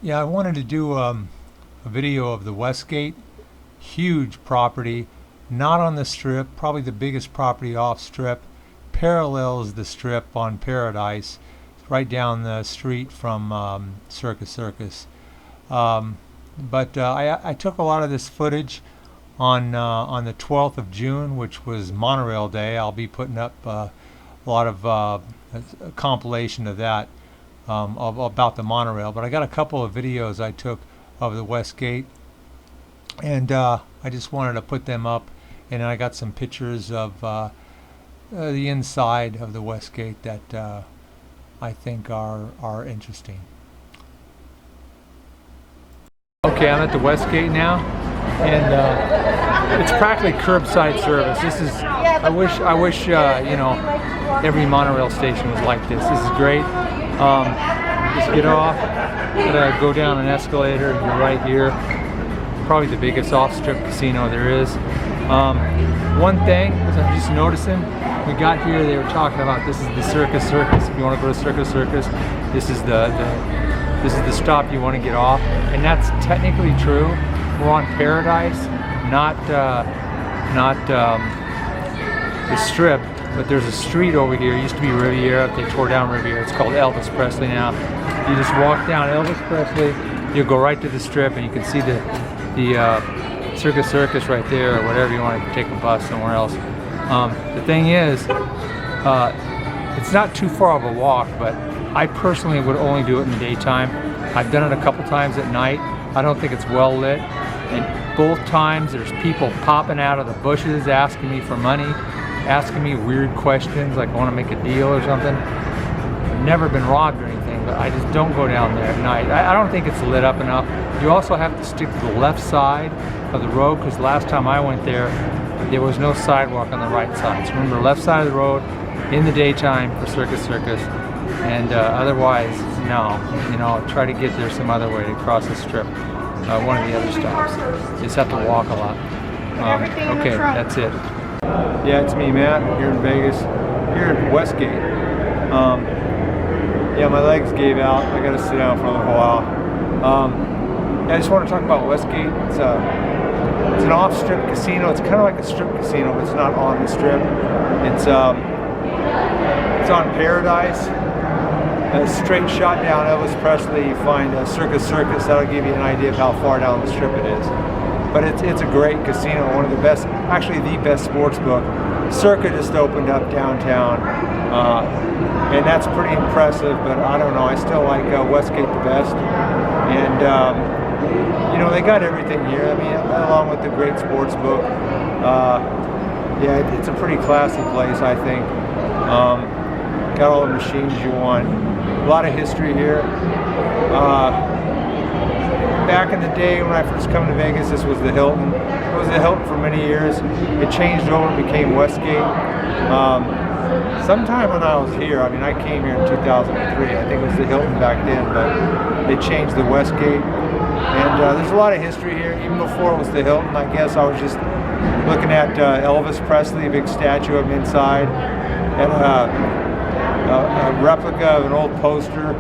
Yeah, I wanted to do a video of the Westgate. Huge property, not on the strip, probably the biggest property off strip. Parallels the strip on Paradise, right down the street from Circus Circus. But I took a lot of this footage on the 12th of June, which was Monorail Day. I'll be putting up a lot of a compilation of that about the monorail. But I got a couple of videos I took of the Westgate, and I just wanted to put them up. And I got some pictures of the inside of the Westgate that I think are interesting. Okay, I'm at the Westgate now, and it's practically curbside service. This is, I wish you know, every monorail station was like this. This is great. Just get off, gotta go down an escalator, and you're right here. Probably the biggest off-strip casino there is. One thing is I'm just noticing, we got here, they were talking about this is the Circus Circus. If you want to go to Circus Circus, this is the stop you want to get off, and that's technically true. We're on Paradise, not the strip, but there's a street over here. It used to be Riviera. They tore down Riviera. It's called Elvis Presley now. You just walk down Elvis Presley, you'll go right to the strip, and you can see the Circus Circus right there, or whatever you want to take a bus somewhere else. The thing is, it's not too far of a walk, but I personally would only do it in the daytime. I've done it a couple times at night. I don't think it's well lit, and both times there's people popping out of the bushes asking me for money, asking me weird questions like I want to make a deal or something. I've never been robbed or anything, but I just don't go down there at night. I don't think it's lit up enough. You also have to stick to the left side of the road, because last time I went there was no sidewalk on the right side. So remember, left side of the road in the daytime for Circus Circus, and otherwise, no. You know, try to get there some other way to cross the strip. One of the other stops. You just have to walk a lot. Okay, that's it. Yeah, it's me, Matt, here in Vegas, here at Westgate. Yeah, my legs gave out. I got to sit down for a little while. I just want to talk about Westgate. It's an off-strip casino. It's kind of like a strip casino, but it's not on the strip. It's on Paradise. A straight shot down Elvis Presley. You find a Circus Circus. That'll give you an idea of how far down the strip it is. But it's a great casino. One of the best, actually the best sports book. Circa just opened up downtown, and that's pretty impressive. But I don't know. I still like Westgate the best. And you know, they got everything here. I mean, along with the great sports book. Yeah, it's a pretty classy place, I think. Got all the machines you want. A lot of history here. Back in the day when I first come to Vegas, this was the Hilton. It was the Hilton for many years. It changed over and became Westgate. Sometime when I was here, I mean, I came here in 2003. I think it was the Hilton back then, but they changed the Westgate. And there's a lot of history here. Even before it was the Hilton, I guess I was just looking at Elvis Presley, a big statue of him inside, and a replica of an old poster,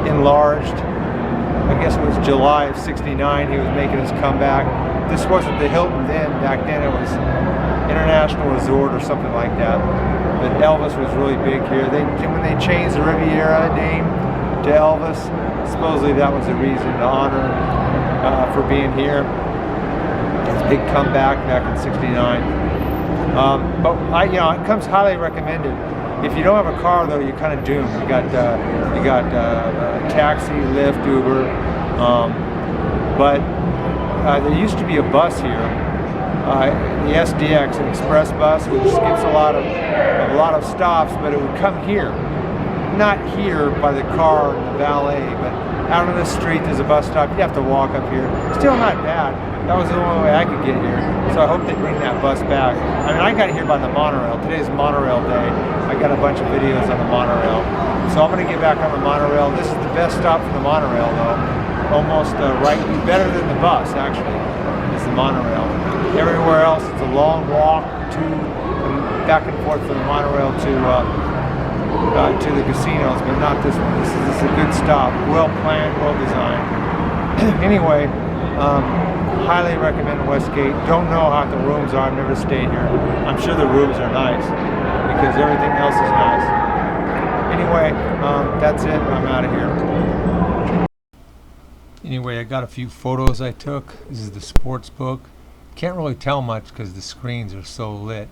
enlarged. I guess it was July of '69 he was making his comeback. This wasn't the Hilton then. Back then it was International Resort or something like that. But Elvis was really big here. When they changed the Riviera name to Elvis, supposedly that was the reason to honor him for being here. His big comeback back in '69. But you know, it comes highly recommended. If you don't have a car, though, you're kind of doomed. You got taxi, Lyft, Uber, but there used to be a bus here, the SDX, an express bus, which skips a lot of stops, but it would come here, not here by the car and the valet, but out on the street. There's a bus stop. You have to walk up here. Still not bad. That was the only way I could get here. So I hope they bring that bus back. I mean, I got here by the monorail. Today's Monorail Day. I got a bunch of videos on the monorail. So I'm going to get back on the monorail. This is the best stop for the monorail, though. Almost right, better than the bus, actually, is the monorail. Everywhere else, it's a long walk back and forth from the monorail to to the casinos, but not this one. This is a good stop, well planned, well designed. Anyway, highly recommend Westgate. Don't know how the rooms are. I've never stayed here. I'm sure the rooms are nice because everything else is nice. Anyway, that's it. I'm out of here. Anyway, I got a few photos I took. This is the sports book. Can't really tell much because the screens are so lit.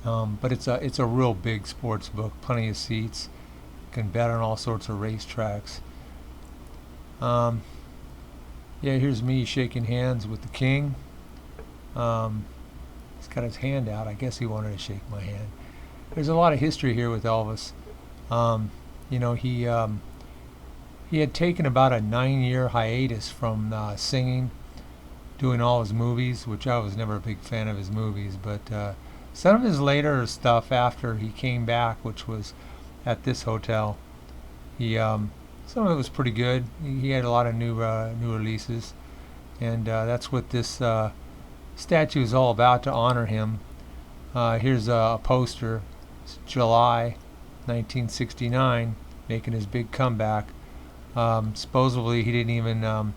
But it's a real big sports book. Plenty of seats. You can bet on all sorts of racetracks. Yeah, here's me shaking hands with the king. He's got his hand out. I guess he wanted to shake my hand. There's a lot of history here with Elvis. You know, he had taken about a 9-year hiatus from singing, doing all his movies, which I was never a big fan of his movies, but some of his later stuff after he came back, which was at this hotel, some of it was pretty good. He had a lot of new releases, and that's what this statue is all about, to honor him. Here's a poster. It's July 1969, making his big comeback. Supposedly he didn't even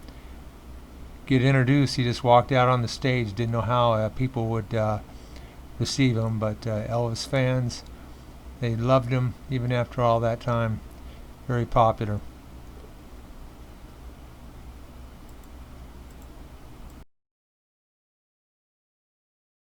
get introduced. He just walked out on the stage. Didn't know how people would receive him, but Elvis fans, they loved him even after all that time. Very popular.